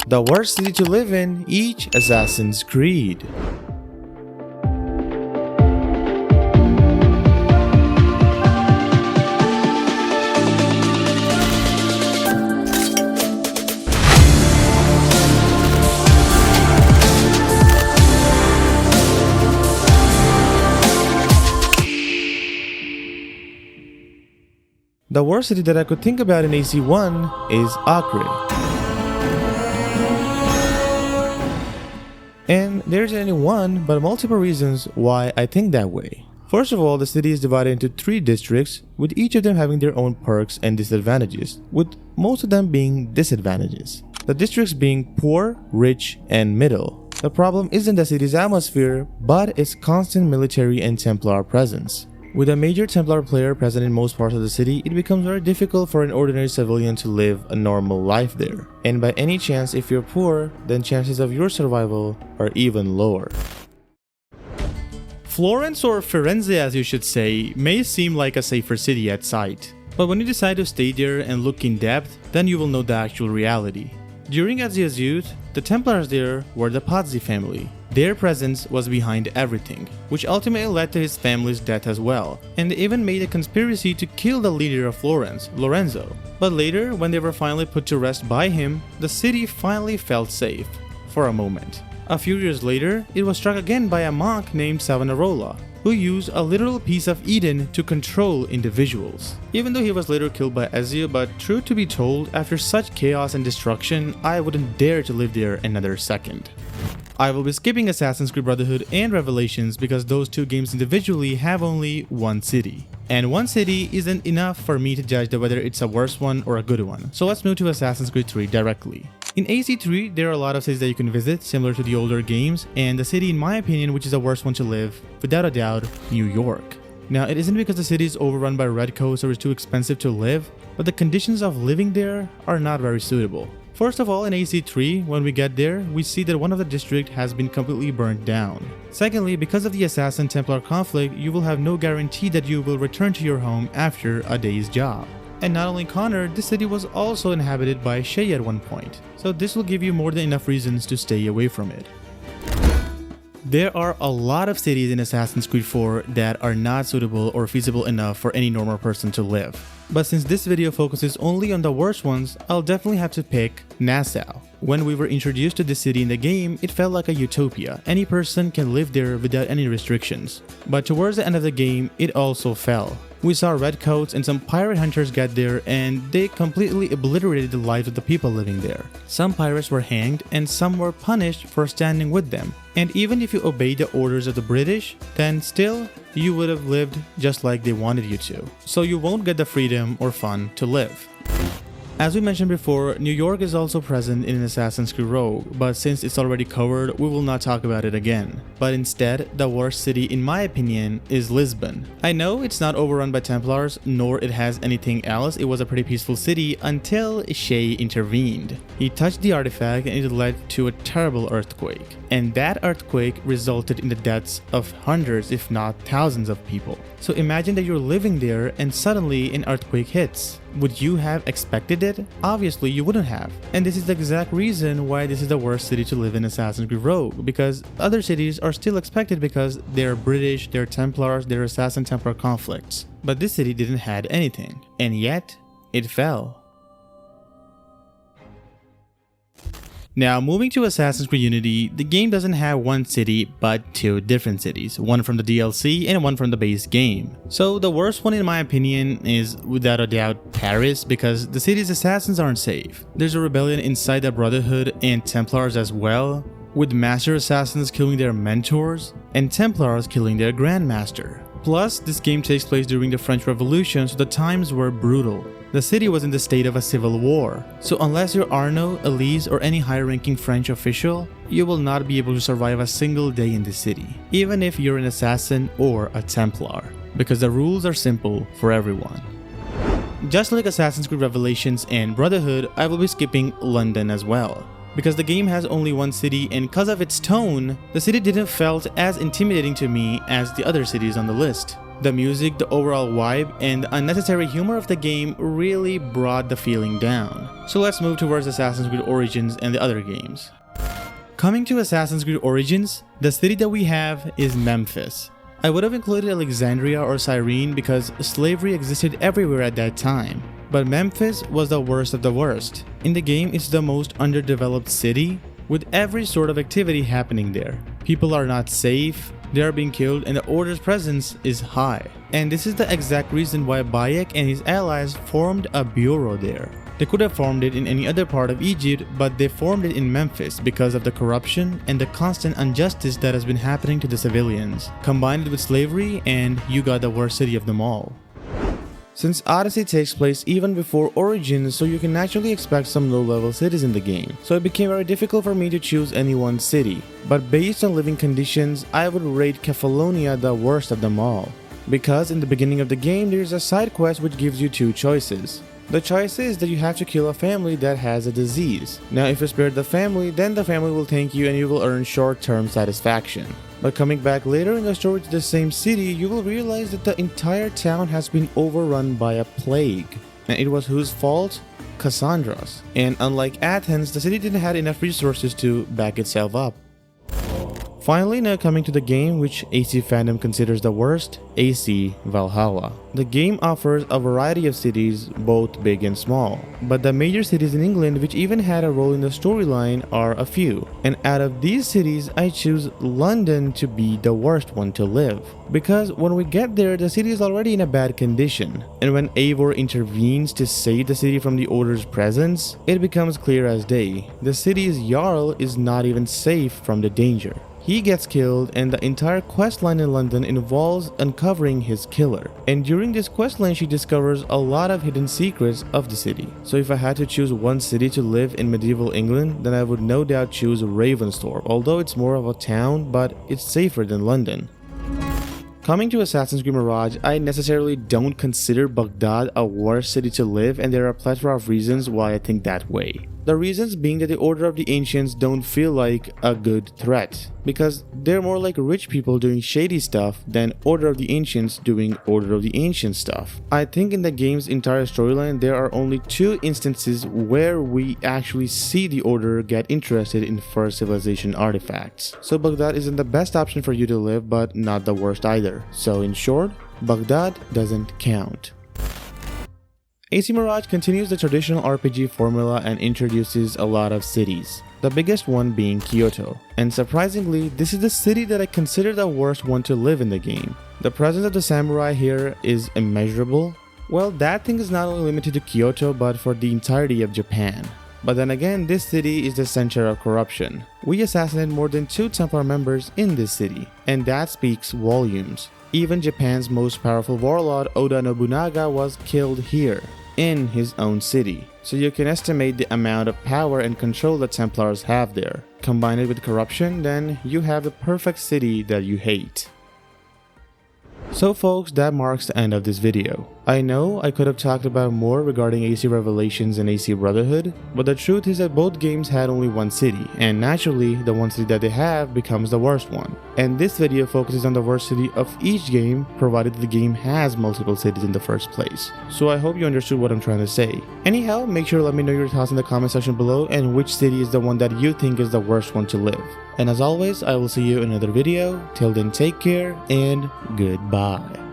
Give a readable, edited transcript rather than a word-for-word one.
The worst city to live in, each Assassin's Creed. The worst city that I could think about in AC1 is Acre. And there isn't any one, but multiple reasons why I think that way. First of all, the city is divided into 3 districts, with each of them having their own perks and disadvantages, with most of them being disadvantages. The districts being poor, rich, and middle. The problem isn't the city's atmosphere, but its constant military and Templar presence. With a major Templar player present in most parts of the city, it becomes very difficult for an ordinary civilian to live a normal life there. And by any chance, if you're poor, then chances of your survival are even lower. Florence, or Firenze as you should say, may seem like a safer city at sight. But when you decide to stay there and look in depth, then you will know the actual reality. During Ezio's youth, the Templars there were the Pazzi family. Their presence was behind everything, which ultimately led to his family's death as well, and they even made a conspiracy to kill the leader of Florence, Lorenzo. But later, when they were finally put to rest by him, the city finally felt safe, for a moment. A few years later, it was struck again by a monk named Savonarola, who used a literal piece of Eden to control individuals. Even though he was later killed by Ezio, but truth to be told, after such chaos and destruction, I wouldn't dare to live there another second. I will be skipping Assassin's Creed Brotherhood and Revelations because those 2 games individually have only one city. And one city isn't enough for me to judge whether it's a worse one or a good one. So let's move to Assassin's Creed 3 directly. In AC3, there are a lot of cities that you can visit, similar to the older games, and the city in my opinion which is the worst one to live, without a doubt, New York. Now, it isn't because the city is overrun by redcoats or is too expensive to live, but the conditions of living there are not very suitable. First of all, in AC3, when we get there, we see that one of the districts has been completely burnt down. Secondly, because of the Assassin-Templar conflict, you will have no guarantee that you will return to your home after a day's job. And not only Connor, this city was also inhabited by Shay at one point, so this will give you more than enough reasons to stay away from it. There are a lot of cities in Assassin's Creed 4 that are not suitable or feasible enough for any normal person to live. But since this video focuses only on the worst ones, I'll definitely have to pick Nassau. When we were introduced to this city in the game, it felt like a utopia. Any person can live there without any restrictions. But towards the end of the game, it also fell. We saw redcoats and some pirate hunters get there and they completely obliterated the lives of the people living there. Some pirates were hanged and some were punished for standing with them. And even if you obeyed the orders of the British, then still you would have lived just like they wanted you to. So you won't get the freedom or fun to live. As we mentioned before, New York is also present in Assassin's Creed Rogue, but since it's already covered, we will not talk about it again. But instead, the worst city in my opinion is Lisbon. I know it's not overrun by Templars, nor it has anything else. It was a pretty peaceful city until Shay intervened. He touched the artifact and it led to a terrible earthquake. And that earthquake resulted in the deaths of hundreds if not thousands of people. So imagine that you're living there and suddenly an earthquake hits. Would you have expected it? Obviously you wouldn't have. And this is the exact reason why this is the worst city to live in Assassin's Creed Rogue, because other cities are still expected because they're British, they're Templars, they're Assassin-Templar conflicts. But this city didn't have anything, and yet it fell. Now, moving to Assassin's Creed Unity, the game doesn't have one city but 2 different cities, one from the DLC and one from the base game. So the worst one in my opinion is without a doubt Paris, because the city's assassins aren't safe. There's a rebellion inside the Brotherhood and Templars as well, with Master Assassins killing their mentors and Templars killing their Grandmaster. Plus, this game takes place during the French Revolution, so the times were brutal. The city was in the state of a civil war, so unless you're Arnaud, Elise, or any high-ranking French official, you will not be able to survive a single day in the city, even if you're an assassin or a Templar, because the rules are simple for everyone. Just like Assassin's Creed Revelations and Brotherhood, I will be skipping London as well. Because the game has only one city and because of its tone, the city didn't felt as intimidating to me as the other cities on the list. The music, the overall vibe, and the unnecessary humor of the game really brought the feeling down. So let's move towards Assassin's Creed Origins and the other games. Coming to Assassin's Creed Origins, the city that we have is Memphis. I would have included Alexandria or Cyrene because slavery existed everywhere at that time. But Memphis was the worst of the worst. In the game, it's the most underdeveloped city, with every sort of activity happening there. People are not safe, they are being killed, and the Order's presence is high. And this is the exact reason why Bayek and his allies formed a bureau there. They could have formed it in any other part of Egypt, but they formed it in Memphis because of the corruption and the constant injustice that has been happening to the civilians. Combine it with slavery and you got the worst city of them all. Since Odyssey takes place even before Origins, so you can naturally expect some low-level cities in the game, so it became very difficult for me to choose any one city. But based on living conditions, I would rate Kefalonia the worst of them all. Because in the beginning of the game, there is a side quest which gives you two choices. The choice is that you have to kill a family that has a disease. Now if you spare the family, then the family will thank you and you will earn short-term satisfaction. But coming back later in the story to the same city, you will realize that the entire town has been overrun by a plague. And it was whose fault? Cassandra's. And unlike Athens, the city didn't have enough resources to back itself up. Finally, now coming to the game which AC fandom considers the worst, AC Valhalla. The game offers a variety of cities, both big and small, but the major cities in England which even had a role in the storyline are a few, and out of these cities I choose London to be the worst one to live. Because when we get there, the city is already in a bad condition, and when Eivor intervenes to save the city from the Order's presence, it becomes clear as day. The city's Jarl is not even safe from the danger. He gets killed and the entire questline in London involves uncovering his killer. And during this questline she discovers a lot of hidden secrets of the city. So if I had to choose one city to live in medieval England, then I would no doubt choose Ravensthorpe, although it's more of a town, but it's safer than London. Coming to Assassin's Creed Mirage, I necessarily don't consider Baghdad a worse city to live, and there are a plethora of reasons why I think that way. The reasons being that the Order of the Ancients don't feel like a good threat, because they're more like rich people doing shady stuff than Order of the Ancients doing Order of the Ancients stuff. I think in the game's entire storyline there are only two instances where we actually see the Order get interested in First Civilization artifacts. So Baghdad isn't the best option for you to live, but not the worst either. So in short, Baghdad doesn't count. AC Mirage continues the traditional RPG formula and introduces a lot of cities, the biggest one being Kyoto. And surprisingly, this is the city that I consider the worst one to live in the game. The presence of the samurai here is immeasurable. Well, that thing is not only limited to Kyoto but for the entirety of Japan. But then again, this city is the center of corruption. We assassinated more than 2 Templar members in this city, and that speaks volumes. Even Japan's most powerful warlord Oda Nobunaga was killed here, in his own city. So you can estimate the amount of power and control the Templars have there. Combine it with corruption, then you have the perfect city that you hate. So folks, that marks the end of this video. I know I could have talked about more regarding AC Revelations and AC Brotherhood, but the truth is that both games had only one city, and naturally, the one city that they have becomes the worst one. And this video focuses on the worst city of each game, provided the game has multiple cities in the first place. So I hope you understood what I'm trying to say. Anyhow, make sure to let me know your thoughts in the comment section below and which city is the one that you think is the worst one to live. And as always, I will see you in another video. Till then, take care and goodbye.